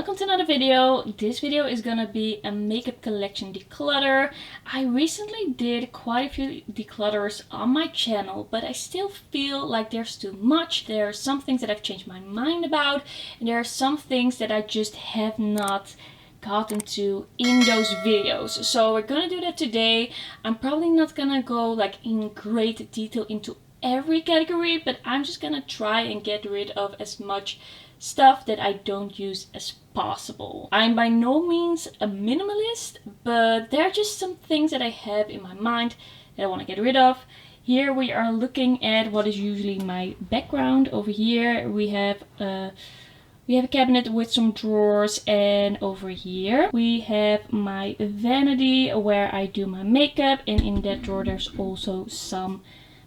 welcome to another video. This video is gonna be a makeup collection declutter. I recently did quite a few declutters on my channel, but I still feel like there's too much. There are some things that I've changed my mind about, and there are some things that I just have not gotten to in those videos. So we're gonna do that today. I'm probably not gonna go like in great detail into every category, but I'm just gonna try and get rid of as much stuff that I don't use as possible. I'm by no means a minimalist, but there are just some things that I have in my mind that I want to get rid of. Here we are looking at what is usually my background. Over here we have a cabinet with some drawers, and over here we have my vanity where I do my makeup, and in that drawer there's also some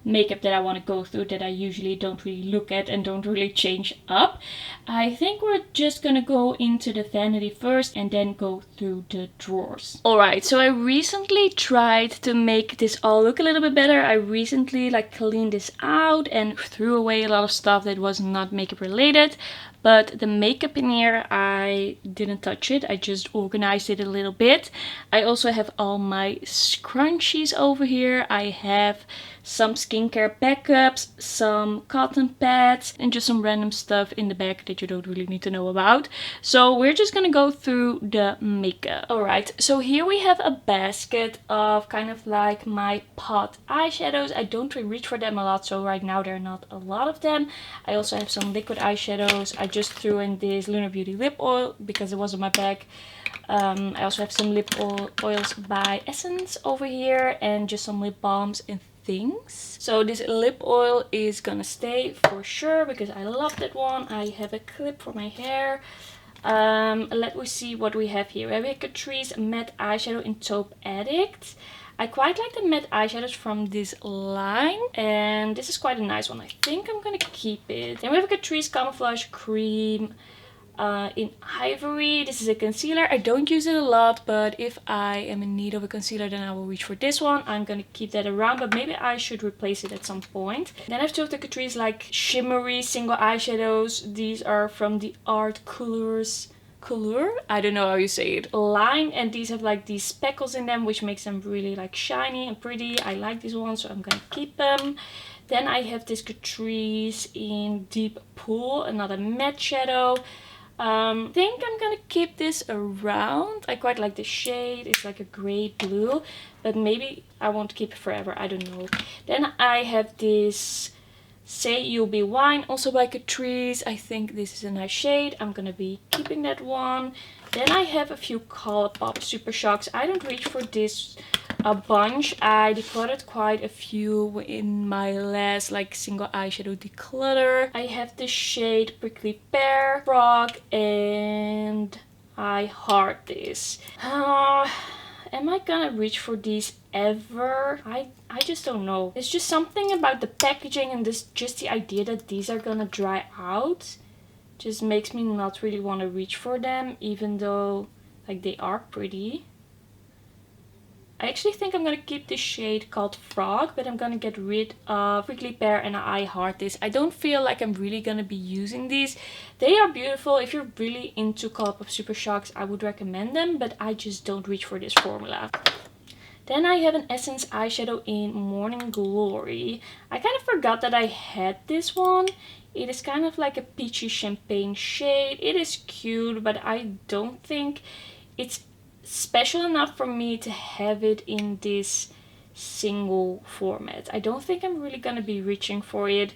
makeup that I want to go through that I usually don't really look at and don't really change up. I think we're just gonna go into the vanity first and then go through the drawers. Alright, so I recently tried to make this all look a little bit better. I recently cleaned this out and threw away a lot of stuff that was not makeup related. But the makeup in here, I didn't touch it. I just organized it a little bit. I also have all my scrunchies over here. I have some skincare backups, some cotton pads, and just some random stuff in the back that you don't really need to know about. So we're just gonna go through the makeup. Alright, so here we have a basket of kind of like my pot eyeshadows. I don't really reach for them a lot, so right now there are not a lot of them. I also have some liquid eyeshadows. I just threw in this Lunar Beauty lip oil because it was on my bag. I also have some lip oils by Essence over here, and just some lip balms and things. So this lip oil is gonna stay for sure because I love that one. I have a clip for my hair. Let me see what we have here. We have a Catrice matte eyeshadow in Taupe Addict. I quite like the matte eyeshadows from this line, and this is quite a nice one. I think I'm gonna keep it. Then we have a Catrice Camouflage Cream in Ivory. This is a concealer. I don't use it a lot, but if I am in need of a concealer, then I will reach for this one. I'm gonna keep that around, but maybe I should replace it at some point. Then I have two of the Catrice shimmery single eyeshadows. These are from the Art Couleur, I don't know how you say it, line, and these have these speckles in them, which makes them really shiny and pretty. I like these ones, so I'm gonna keep them. Then I have this Catrice in Deep Pool, another matte shadow. I think I'm gonna keep this around. I quite like the shade. It's like a gray blue, but maybe I won't keep it forever, I don't know. Then I have this Say You'll Be Wine, also by Catrice. I think this is a nice shade. I'm gonna be keeping that one. Then I have a few Colourpop Super Shocks. I don't reach for this a bunch. I decluttered quite a few in my last single eyeshadow declutter. I have the shade Prickly Pear, Frog, and I heart this. Am I gonna reach for these ever? I just don't know. It's just something about the packaging and just the idea that these are gonna dry out just makes me not really want to reach for them, even though they are pretty. I actually think I'm gonna keep this shade called Frog, but I'm gonna get rid of Prickly Pear and I heart this. I don't feel like I'm really gonna be using these. They are beautiful. If you're really into Colourpop Super Shocks, I would recommend them, but I just don't reach for this formula. Then I have an Essence eyeshadow in Morning Glory. I kind of forgot that I had this one. It is kind of like a peachy champagne shade. It is cute, but I don't think it's special enough for me to have it in this single format. I don't think I'm really gonna be reaching for it.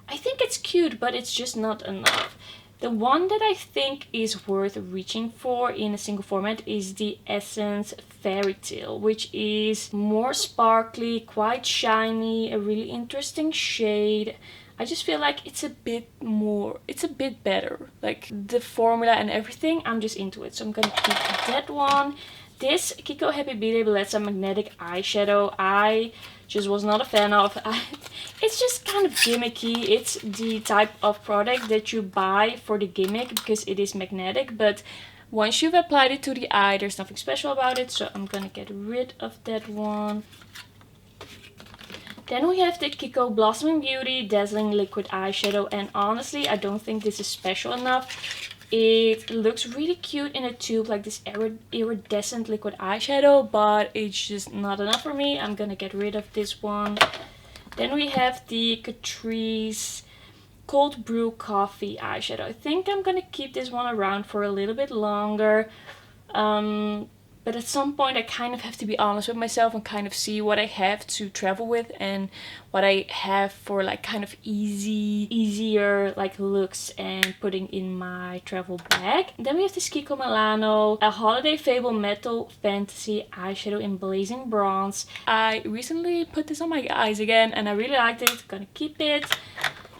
I think it's cute, but it's just not enough. The one that I think is worth reaching for in a single format is the Essence Fairy Tale, which is more sparkly, quite shiny, a really interesting shade. I just feel like it's a bit better. The formula and everything, I'm just into it. So I'm gonna keep that one. This Kiko Happy Birthday Bellezza Magnetic Eyeshadow, I just was not a fan of. It's just kind of gimmicky. It's the type of product that you buy for the gimmick because it is magnetic. But once you've applied it to the eye, there's nothing special about it. So I'm gonna get rid of that one. Then we have the Kiko Blossoming Beauty Dazzling Liquid Eyeshadow, and honestly I don't think this is special enough It looks really cute in a tube, like this iridescent liquid eyeshadow, but it's just not enough for me. I'm gonna get rid of this one. Then we have the Crease Cold Brew Coffee eyeshadow. I think I'm gonna keep this one around for a little bit longer. But at some point I kind of have to be honest with myself and kind of see what I have to travel with and what I have for like kind of easier like looks and putting in my travel bag. And then we have this Kiko Milano, a Holiday Fable Metal Fantasy eyeshadow in Blazing Bronze. I recently put this on my eyes again and I really liked it. Gonna keep it.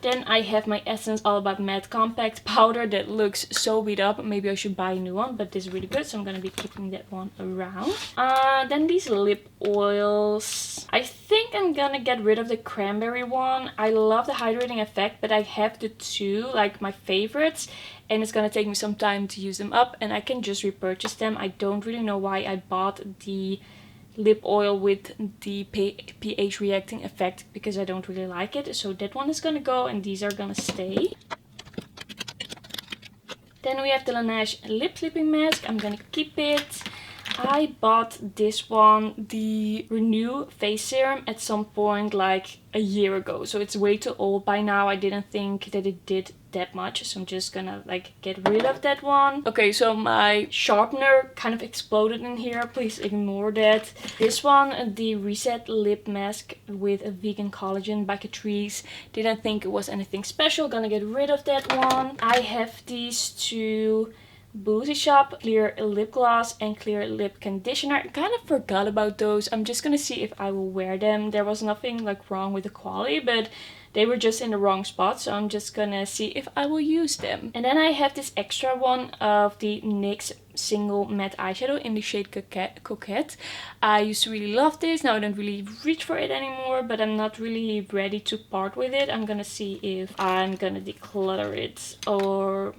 Then I have my Essence All About Matte Compact Powder that looks so beat up. Maybe I should buy a new one, but this is really good, so I'm gonna be keeping that one around. Then these lip oils. I think I'm gonna get rid of the cranberry one. I love the hydrating effect, but I have the two, like my favorites, and it's gonna take me some time to use them up, and I can just repurchase them. I don't really know why I bought the lip oil with the pH reacting effect because I don't really like it. So that one is gonna go and these are gonna stay. Then we have the Laneige lip sleeping mask. I'm gonna keep it. I bought this one, the Renew face serum, at some point like a year ago, so it's way too old by now. I didn't think that it did that much, so I'm just gonna like get rid of that one. Okay, so my sharpener kind of exploded in here, please ignore that. This one, the Reset lip mask with a vegan collagen by Catrice, didn't think it was anything special, gonna get rid of that one. I have these two Boozy Shop clear lip gloss and clear lip conditioner. I kind of forgot about those. I'm just gonna see if I will wear them. There was nothing like wrong with the quality, but they were just in the wrong spot, so I'm just gonna see if I will use them. And then I have this extra one of the NYX single matte eyeshadow in the shade Coquette. I used to really love this. Now I don't really reach for it anymore, but I'm not really ready to part with it. I'm gonna see if I'm gonna declutter it or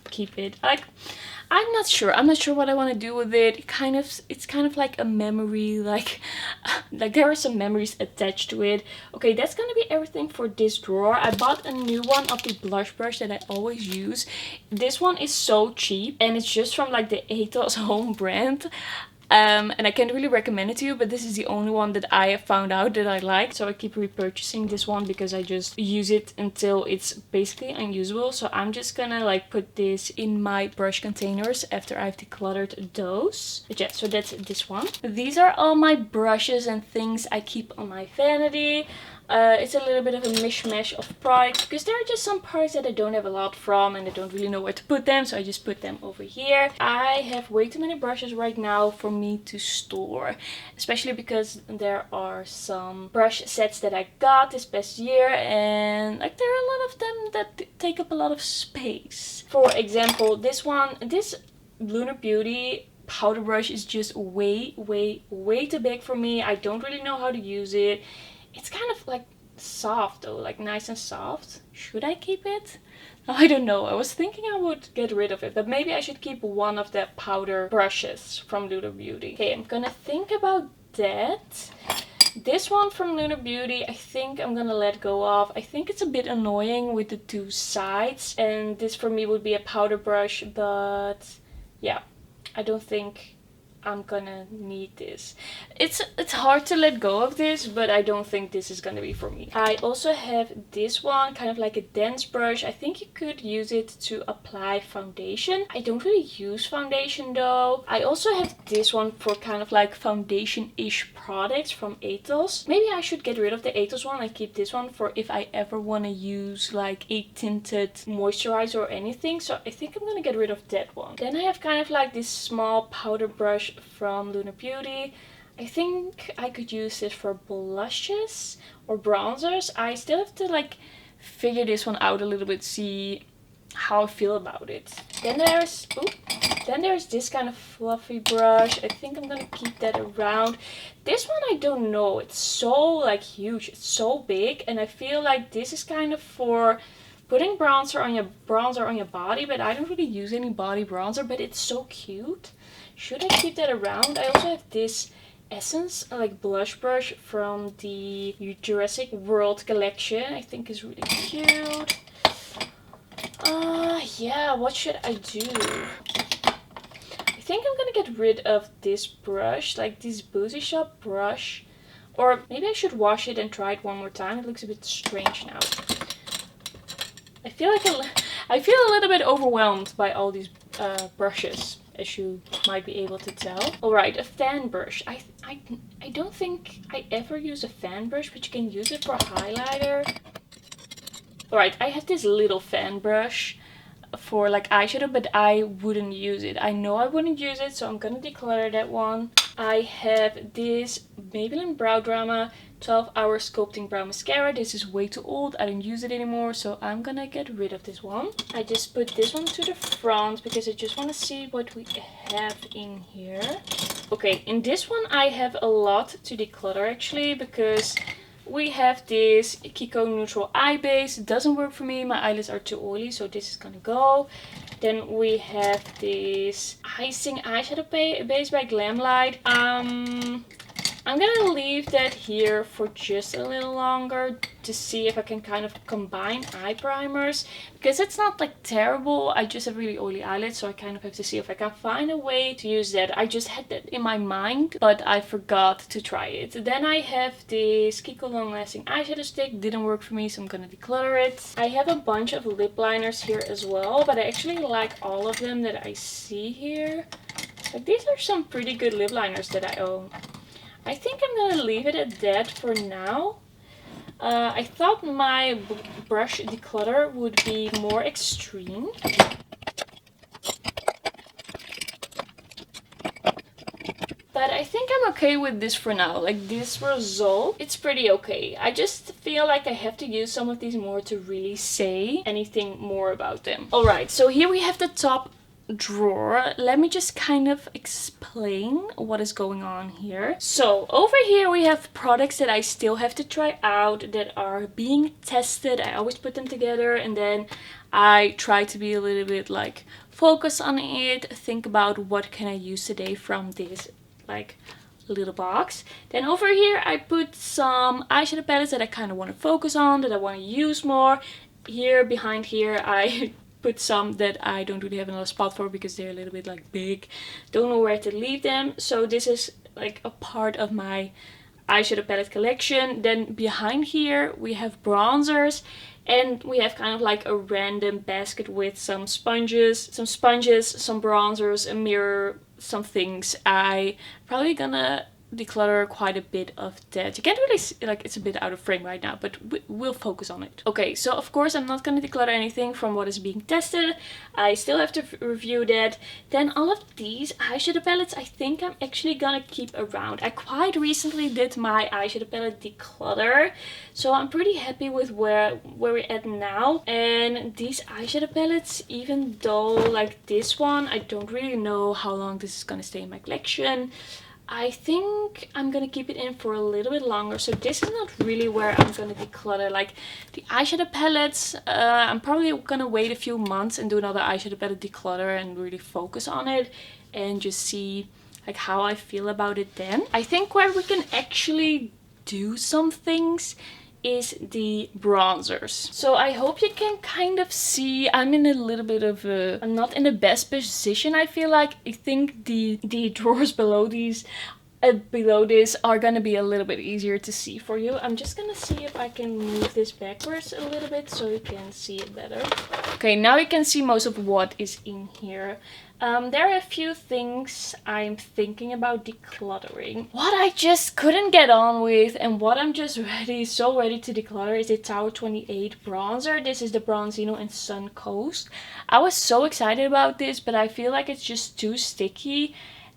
keep it. Like, I'm not sure what I want to do with it. It's kind of like a memory, like there are some memories attached to it. Okay, that's gonna be everything for this drawer. I bought a new one of the blush brush that I always use. This one is so cheap and it's just from like the Etos home brand. And I can't really recommend it to you, but this is the only one that I have found out that I like. So I keep repurchasing this one because I just use it until it's basically unusable. So I'm just gonna like put this in my brush containers after I've decluttered those. But yeah, so that's this one. These are all my brushes and things I keep on my vanity. It's a little bit of a mishmash of products because there are just some products that I don't have a lot from and I don't really know where to put them, so I just put them over here. I have way too many brushes right now for me to store, especially because there are some brush sets that I got this past year and like there are a lot of them that take up a lot of space. For example, this one, this Lunar Beauty powder brush is just way too big for me. I don't really know how to use it. It's kind of like soft though, like nice and soft. Should I keep it? I don't know. I was thinking I would get rid of it, but maybe I should keep one of the powder brushes from Lunar Beauty. Okay, I'm gonna think about that. This one from Lunar Beauty, I think I'm gonna let go of. I think it's a bit annoying with the two sides, and this for me would be a powder brush, but yeah, I don't think I'm gonna need this. It's hard to let go of this, but I don't think this is gonna be for me. I also have this one, kind of like a dense brush. I think you could use it to apply foundation. I don't really use foundation though. I also have this one for kind of like foundation-ish products from Etos. Maybe I should get rid of the Etos one and keep this one for if I ever want to use like a tinted moisturizer or anything. So I think I'm gonna get rid of that one. Then I have kind of like this small powder brush from Lunar Beauty. I think I could use this for blushes or bronzers. I still have to like figure this one out a little bit, see how I feel about it. Then there's this kind of fluffy brush. I think I'm gonna keep that around. This one I don't know. It's so like huge. It's so big, and I feel like this is kind of for putting bronzer on your body, but I don't really use any body bronzer, but it's so cute. Should I keep that around? I also have this Essence like blush brush from the Jurassic World collection. I think is really cute. Yeah, what should I do? I think I'm gonna get rid of this brush, like this Boozy Shop brush. Or maybe I should wash it and try it one more time. It looks a bit strange now. I feel a little bit overwhelmed by all these brushes, as you might be able to tell. Alright, a fan brush. I don't think I ever use a fan brush, but you can use it for highlighter. Alright, I have this little fan brush for like eyeshadow, but I wouldn't use it. I know I wouldn't use it, so I'm gonna declutter that one. I have this Maybelline Brow Drama 12-hour sculpting brow mascara. This is way too old. I don't use it anymore, so I'm gonna get rid of this one. I just put this one to the front because I just want to see what we have in here. Okay, in this one I have a lot to declutter actually, because we have this Kiko Neutral Eye Base. It doesn't work for me. My eyelids are too oily, so this is gonna go. Then we have this Icing Eyeshadow Base by Glamlight. I'm gonna leave that here for just a little longer to see if I can kind of combine eye primers, because it's not like terrible. I just have really oily eyelids, so I kind of have to see if I can find a way to use that. I just had that in my mind, but I forgot to try it. Then I have this Kiko Long Lasting Eyeshadow Stick. Didn't work for me, so I'm gonna declutter it. I have a bunch of lip liners here as well, but I actually like all of them that I see here. Like, these are some pretty good lip liners that I own. I think I'm gonna leave it at that for now. I thought my brush declutter would be more extreme. But I think I'm okay with this for now. Like, this Resolve, it's pretty okay. I just feel like I have to use some of these more to really say anything more about them. Alright, so here we have the top drawer. Let me just kind of explain what is going on here. So over here we have products that I still have to try out, that are being tested. I always put them together and then I try to be a little bit like focus on it, think about what can I use today from this like little box. Then over here I put some eyeshadow palettes that I kind of want to focus on, that I want to use more. Here behind here I put some that I don't really have another spot for because they're a little bit like big. Don't know where to leave them. So this is like a part of my eyeshadow palette collection. Then behind here we have bronzers, and we have kind of like a random basket with some sponges, some bronzers, a mirror, some things. I probably gonna declutter quite a bit of that. You can't really see, like, it's a bit out of frame right now, but we'll focus on it. Okay, so of course I'm not going to declutter anything from what is being tested. I still have to review that. Then all of these eyeshadow palettes I think I'm actually gonna keep around. I quite recently did my eyeshadow palette declutter, so I'm pretty happy with where we're at now. And these eyeshadow palettes, even though like this one, I don't really know how long this is gonna stay in my collection, I think I'm gonna keep it in for a little bit longer. So this is not really where I'm gonna declutter. Like the eyeshadow palettes, I'm probably gonna wait a few months and do another eyeshadow palette declutter and really focus on it and just see like how I feel about it then. I think where we can actually do some things is the bronzers. So I hope you can kind of see I'm in a little bit of a, I'm not in the best position. I feel like I think the drawers below these below this are gonna be a little bit easier to see for you. I'm just gonna see if I can move this backwards a little bit so you can see it better. Okay, now you can see most of what is in here. There are a few things I'm thinking about decluttering. What I just couldn't get on with and what I'm just so ready to declutter is the Tower 28 bronzer. This is the Bronzino in Sun Coast. I was so excited about this, but I feel like it's just too sticky.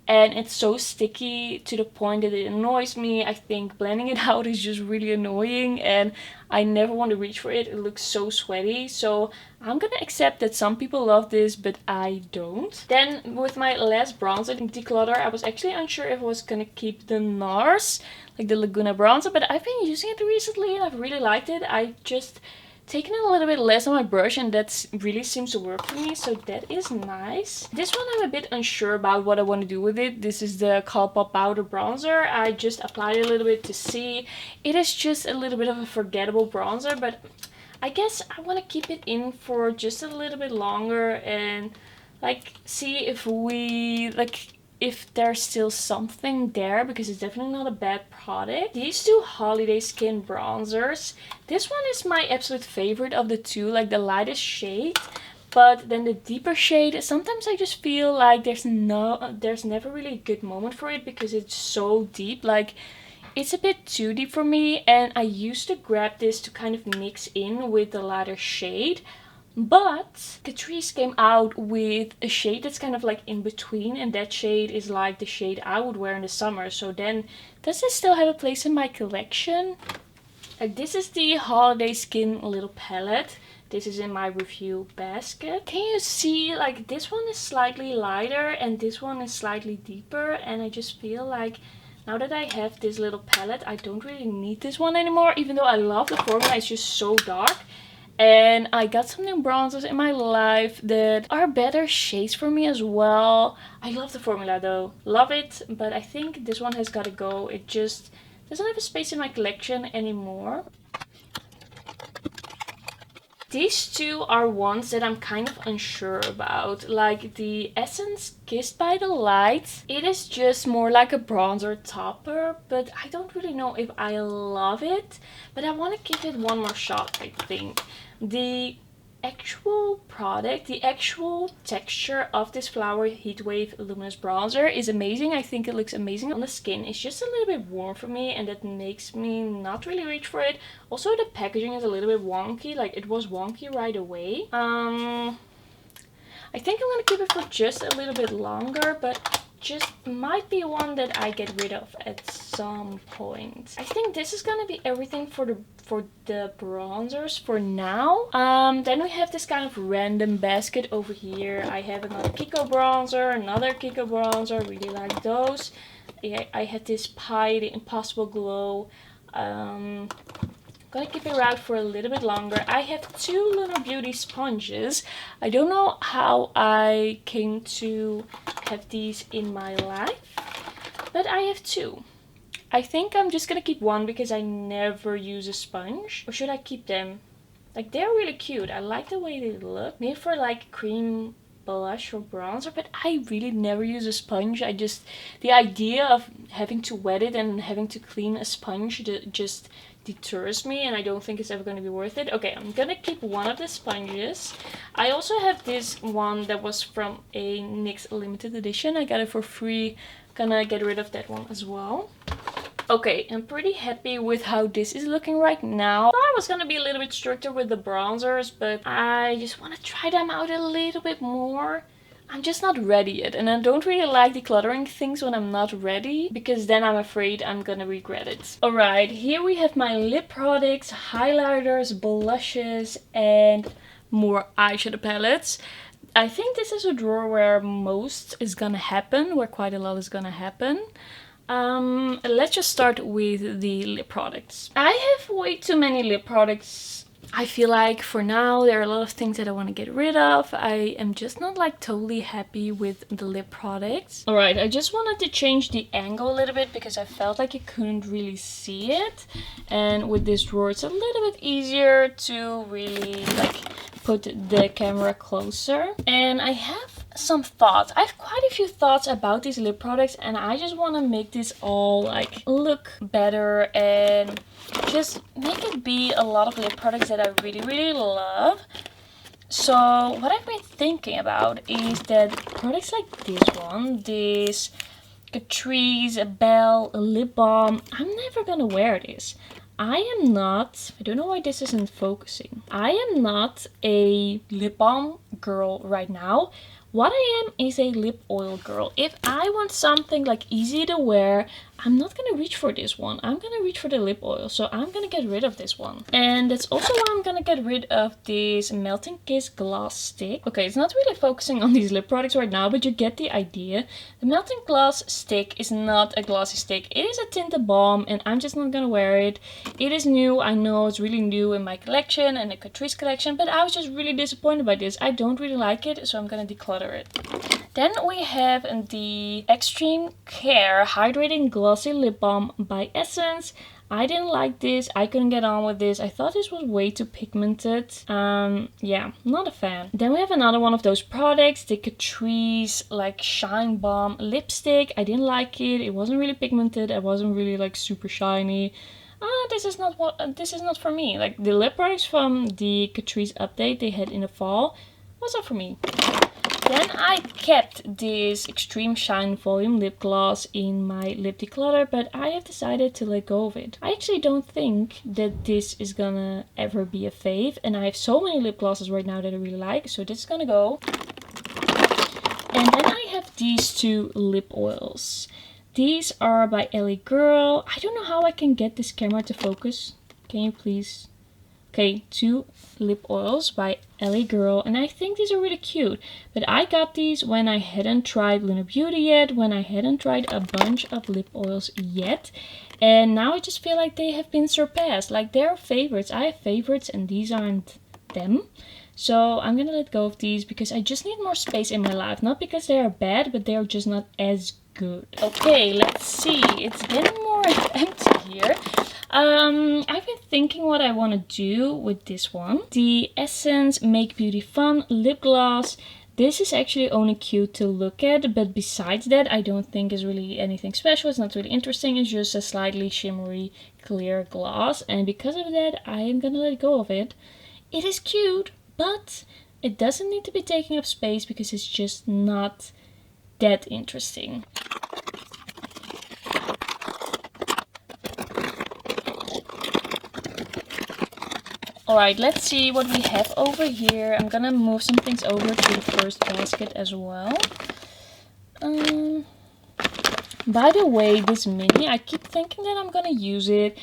And it's so sticky to the point that it annoys me. I think blending it out is just really annoying and I never want to reach for it. It looks so sweaty. So I'm gonna accept that some people love this, but I don't. Then with my last bronzer declutter, I was actually unsure if I was gonna keep the NARS, like the Laguna bronzer, but I've been using it recently and I've really liked it. I just taken it a little bit less on my brush and that really seems to work for me, so that is nice. This one I'm a bit unsure about what I want to do with it. This is the Colourpop Powder Bronzer. I just applied it a little bit to see. It is just a little bit of a forgettable bronzer, but I guess I want to keep it in for just a little bit longer and like see if if there's still something there, because it's definitely not a bad product. These two holiday skin bronzers. This one is my absolute favorite of the two, like the lightest shade. But then the deeper shade, sometimes I just feel like there's never really a good moment for it because it's so deep. Like, it's a bit too deep for me, and I used to grab this to kind of mix in with the lighter shade. But Catrice came out with a shade that's kind of like in between, and that shade is like the shade I would wear in the summer. So then, does this still have a place in my collection? Like, this is the Holiday Skin little palette. This is in my review basket. Can you see, like, this one is slightly lighter and this one is slightly deeper, and I just feel like now that I have this little palette, I don't really need this one anymore, even though I love the formula. It's just so dark. And I got some new bronzers in my life that are better shades for me as well. I love the formula though. Love it. But I think this one has got to go. It just doesn't have a space in my collection anymore. These two are ones that I'm kind of unsure about. Like the Essence Kissed by the Light. It is just more like a bronzer topper, but I don't really know if I love it. But I want to give it one more shot, I think. The actual product, the actual texture of this Flower Heatwave Luminous Bronzer is amazing. I think it looks amazing on the skin. It's just a little bit warm for me, and that makes me not really reach for it. Also, the packaging is a little bit wonky. Like, it was wonky right away. I think I'm gonna keep it for just a little bit longer, but just might be one that I get rid of at some point. I think this is gonna be everything for the bronzers for now. Then we have this kind of random basket over here. I have another Kiko bronzer, another Kiko bronzer. I really like those. I had this Pie, the Impossible Glow. Gonna keep it around for a little bit longer. I have two Lunar Beauty sponges. I don't know how I came to have these in my life, but I have two. I think I'm just gonna keep one because I never use a sponge. Or should I keep them? Like, they're really cute. I like the way they look. Maybe for like cream blush or bronzer, but I really never use a sponge. The idea of having to wet it and having to clean a sponge just deters me, and I don't think it's ever going to be worth it. Okay, I'm gonna keep one of the sponges. I also have this one that was from a NYX limited edition. I got it for free. Gonna get rid of that one as well. Okay, I'm pretty happy with how this is looking right now. I was gonna be a little bit stricter with the bronzers, but I just want to try them out a little bit more. I'm just not ready yet, and I don't really like decluttering things when I'm not ready, because then I'm afraid I'm gonna regret it. Alright, here we have my lip products, highlighters, blushes, and more eyeshadow palettes. I think this is a drawer where most is gonna happen, where quite a lot is gonna happen. Let's just start with the lip products. I have way too many lip products. I feel like for now there are a lot of things that I want to get rid of. I am just not like totally happy with the lip products. Alright, I just wanted to change the angle a little bit because I felt like you couldn't really see it. And with this drawer it's a little bit easier to really like put the camera closer. And I have some thoughts. I have quite a few thoughts about these lip products, and I just want to make this all like look better and just make it be a lot of lip products that I really love. So what I've been thinking about is that products like this one, this Catrice Belle lip balm, I'm never gonna wear this. I don't know why this isn't focusing. I am not a lip balm girl right now. What I am is a lip oil girl. If I want something like easy to wear, I'm not gonna reach for this one. I'm gonna reach for the lip oil. So I'm gonna get rid of this one. And that's also why I'm gonna get rid of this Melting Kiss Gloss Stick. Okay, it's not really focusing on these lip products right now, but you get the idea. The Melting Gloss Stick is not a glossy stick. It is a tinted balm, and I'm just not gonna wear it. It is new. I know it's really new in my collection and the Catrice collection, but I was just really disappointed by this. I don't really like it, so I'm gonna declutter it. Then we have the Extreme Care Hydrating Glossy Lip Balm by Essence. I didn't like this. I couldn't get on with this. I thought this was way too pigmented. Yeah, not a fan. Then we have another one of those products, the Catrice like Shine Bomb lipstick. I didn't like it. It wasn't really pigmented. It wasn't really like super shiny. This is not for me. Like the lip products from the Catrice update they had in the fall was not for me. Then I kept this Extreme Shine Volume Lip Gloss in my lip declutter, but I have decided to let go of it. I actually don't think that this is gonna ever be a fave, and I have so many lip glosses right now that I really like, so this is gonna go. And then I have these two lip oils. These are by LA Girl. I don't know how I can get this camera to focus. Can you please? Okay, two lip oils by LA Girl, and I think these are really cute. But I got these when I hadn't tried Luna Beauty yet, when I hadn't tried a bunch of lip oils yet. And now I just feel like they have been surpassed. Like they're favorites. I have favorites and these aren't them. So I'm gonna let go of these because I just need more space in my life. Not because they are bad, but they are just not as good. Okay, let's see. It's getting more empty here. I've been thinking what I want to do with this one. The Essence Make Beauty Fun lip gloss. This is actually only cute to look at, but besides that I don't think is really anything special. It's not really interesting. It's just a slightly shimmery clear gloss, and because of that I am gonna let go of it. It is cute, but it doesn't need to be taking up space because it's just not that interesting. Alright, let's see what we have over here. I'm gonna move some things over to the first basket as well. By the way, this mini, I keep thinking that I'm gonna use it.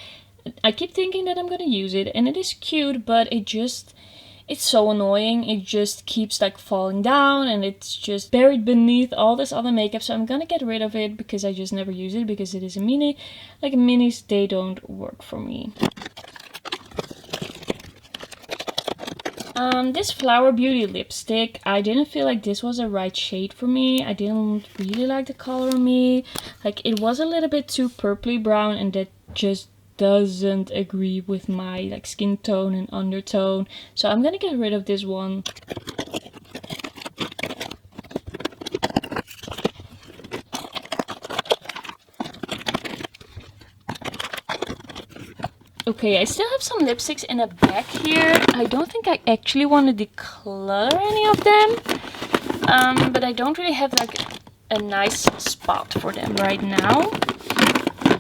And it is cute, but it's so annoying. It just keeps like falling down and it's just buried beneath all this other makeup. So I'm gonna get rid of it because I just never use it because it is a mini. Like minis, they don't work for me. This Flower Beauty lipstick, I didn't feel like this was a right shade for me. I didn't really like the color on me. Like it was a little bit too purpley brown, and that just doesn't agree with my like skin tone and undertone. So I'm gonna get rid of this one. Okay, I still have some lipsticks in the back here. I don't think I actually want to declutter any of them. But I don't really have like a nice spot for them right now.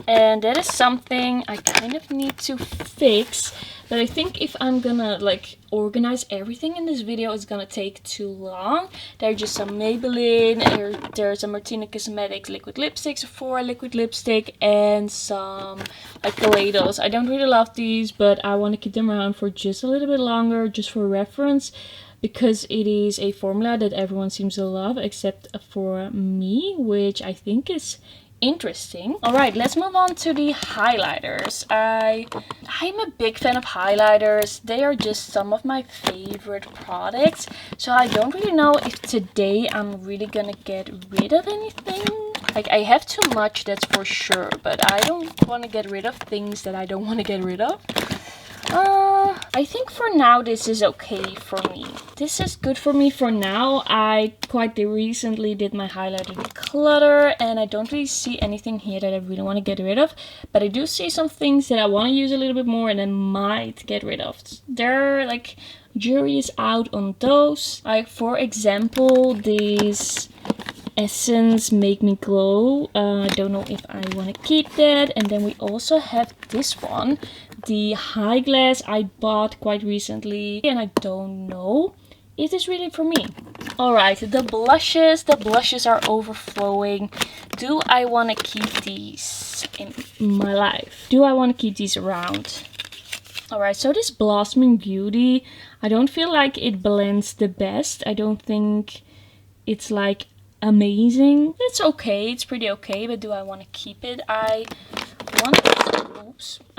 And that is something I kind of need to fix. But I think if I'm gonna like organize everything in this video, it's gonna take too long. There's just some Maybelline, there's a Martina Cosmetics liquid lipstick, Sephora liquid lipstick, and some like Kaleidos. I don't really love these, but I want to keep them around for just a little bit longer, just for reference. Because it is a formula that everyone seems to love, except for me, which I think is interesting. Alright, let's move on to the highlighters. I'm a big fan of highlighters. They are just some of my favorite products. So I don't really know if today I'm really gonna get rid of anything. Like I have too much, that's for sure. But I don't want to get rid of things that I don't want to get rid of. I think for now this is okay for me. This is good for me for now. I quite recently did my highlighter declutter and I don't really see anything here that I really want to get rid of. But I do see some things that I want to use a little bit more and I might get rid of. They're like, jury is out on those. Like for example, these Essence Make Me Glow. I don't know if I want to keep that. And then we also have this one, the High Glass I bought quite recently, and I don't know if it's really for me. Alright, the blushes are overflowing. Do I want to keep these in my life? Do I want to keep these around? Alright, so this Blossoming Beauty, I don't feel like it blends the best. I don't think it's like amazing. It's okay, it's pretty okay, but do I want to keep it? I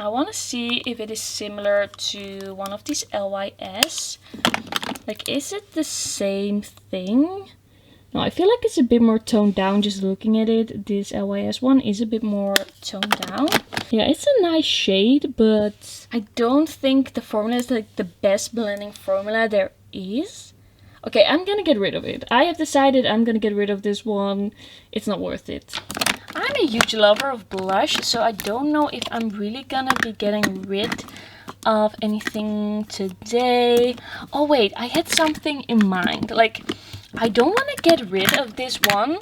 want to see if it is similar to one of these LYS. Like, is it the same thing? No, I feel like it's a bit more toned down just looking at it. This LYS one is a bit more toned down. Yeah, it's a nice shade, but I don't think the formula is like the best blending formula there is. Okay, I'm gonna get rid of it. I have decided I'm gonna get rid of this one. It's not worth it. I'm a huge lover of blush, so I don't know if I'm really gonna be getting rid of anything today. Oh wait, I had something in mind. Like, I don't want to get rid of this one.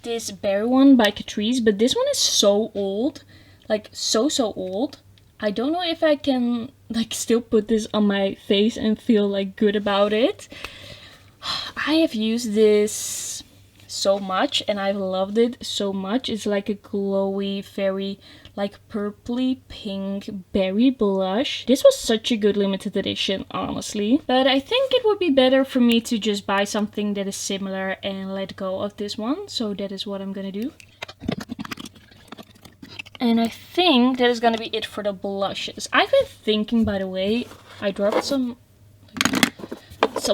This berry one by Catrice, but this one is so old. Like, so old. I don't know if I can, like, still put this on my face and feel, like, good about it. I have used this so much and I've loved it so much. It's like a glowy, very like purpley pink berry blush. This was such a good limited edition, honestly. But I think it would be better for me to just buy something that is similar and let go of this one. So that is what I'm gonna do. And I think that is gonna be it for the blushes. I've been thinking, by the way, I dropped some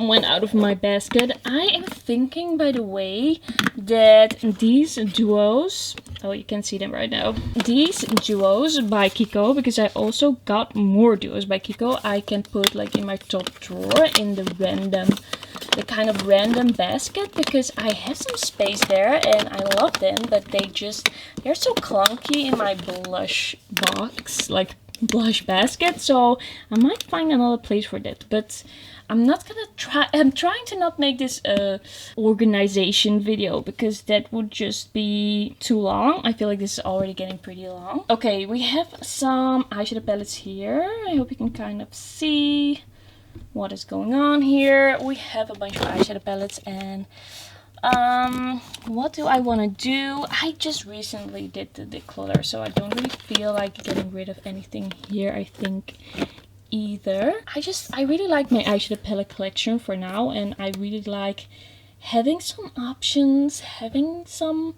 went out of my basket. I am thinking, by the way, that these duos, oh, you can see them right now. These duos by Kiko, because I also got more duos by Kiko, I can put like in my top drawer in the kind of random basket, because I have some space there and I love them, but they're so clunky in my blush box, like blush basket. So I might find another place for that, but I'm not gonna try. I'm trying to not make this a organization video because that would just be too long. I feel like this is already getting pretty long. Okay, we have some eyeshadow palettes here. I hope you can kind of see what is going on here. We have a bunch of eyeshadow palettes, and what do I want to do? I just recently did the declutter, so I don't really feel like getting rid of anything here, I think, either. I really like my eyeshadow palette collection for now, and I really like having some options, having some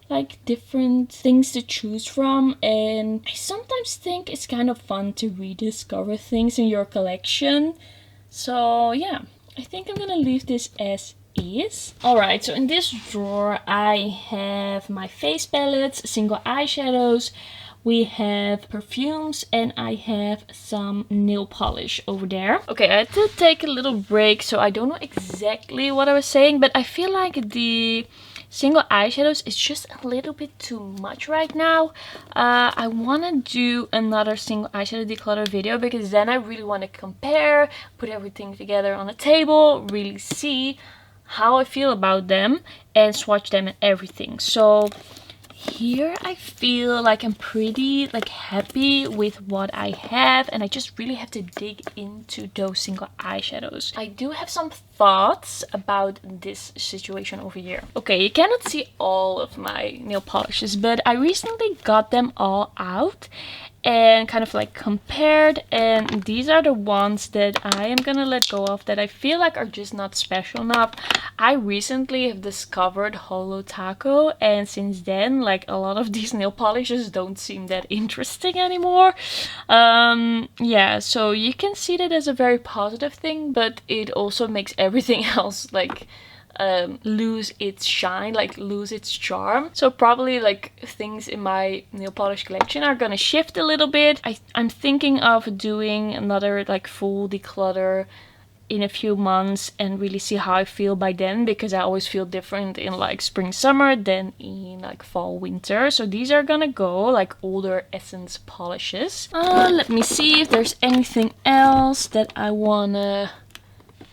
like different things to choose from, and I sometimes think it's kind of fun to rediscover things in your collection. So yeah, I think I'm gonna leave this as is. Alright, so in this drawer I have my face palettes, single eyeshadows, we have perfumes, and I have some nail polish over there. Okay, I had to take a little break, so I don't know exactly what I was saying, but I feel like the single eyeshadows is just a little bit too much right now. I want to do another single eyeshadow declutter video, because then I really want to compare, put everything together on a table, really see how I feel about them and swatch them and everything. So here I feel like I'm pretty like happy with what I have, and I just really have to dig into those single eyeshadows. I do have some thoughts about this situation over here. Okay, you cannot see all of my nail polishes, but I recently got them all out and kind of like compared, and these are the ones that I am gonna let go of that I feel like are just not special enough. I recently have discovered Holo Taco, and since then like a lot of these nail polishes don't seem that interesting anymore. Yeah, so you can see that as a very positive thing, but it also makes everything else like lose its shine, like lose its charm. So probably like things in my nail polish collection are gonna shift a little bit. I'm thinking of doing another like full declutter in a few months and really see how I feel by then, because I always feel different in like spring summer than in like fall winter. So these are gonna go like older essence polishes. Let me see if there's anything else that I wanna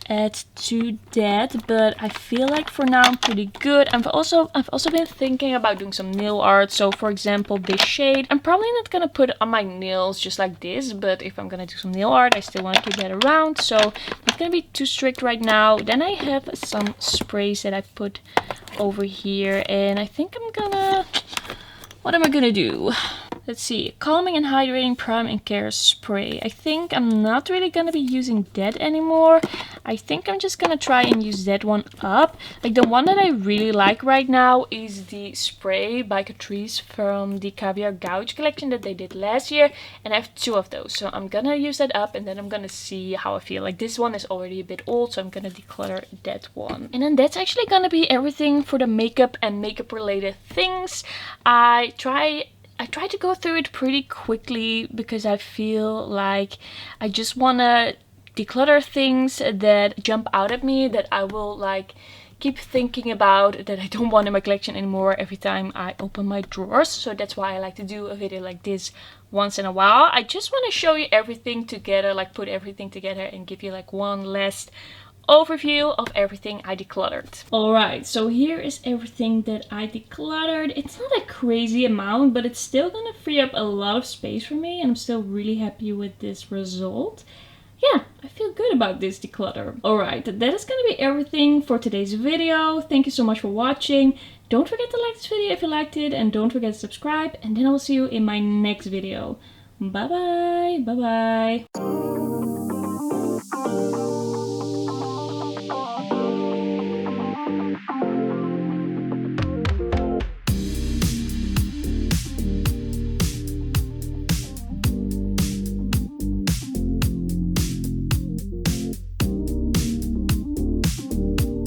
add to that, but I feel like for now I'm pretty good. I've also been thinking about doing some nail art. So for example, this shade I'm probably not gonna put on my nails just like this, but if I'm gonna do some nail art I still want to keep that around, so not gonna be too strict right now. Then I have some sprays that I put over here, and I think what am I gonna do? Let's see, calming and hydrating prime and care spray. I think I'm not really gonna be using that anymore. I think I'm just gonna try and use that one up. Like the one that I really like right now is the spray by Crease from the Caviar Gouge collection that they did last year. And I have 2 of those. So I'm gonna use that up and then I'm gonna see how I feel. Like this one is already a bit old, so I'm gonna declutter that one. And then that's actually gonna be everything for the makeup and makeup related things. I try to go through it pretty quickly because I feel like I just want to declutter things that jump out at me, that I will like keep thinking about, that I don't want in my collection anymore every time I open my drawers. So that's why I like to do a video like this once in a while. I just want to show you everything together, like put everything together and give you like one last overview of everything I decluttered. Alright, so here is everything that I decluttered. It's not a crazy amount, but it's still gonna free up a lot of space for me, and I'm still really happy with this result. Yeah, I feel good about this declutter. Alright, that is gonna be everything for today's video. Thank you so much for watching. Don't forget to like this video if you liked it, and don't forget to subscribe, and then I will see you in my next video. Bye bye, bye bye.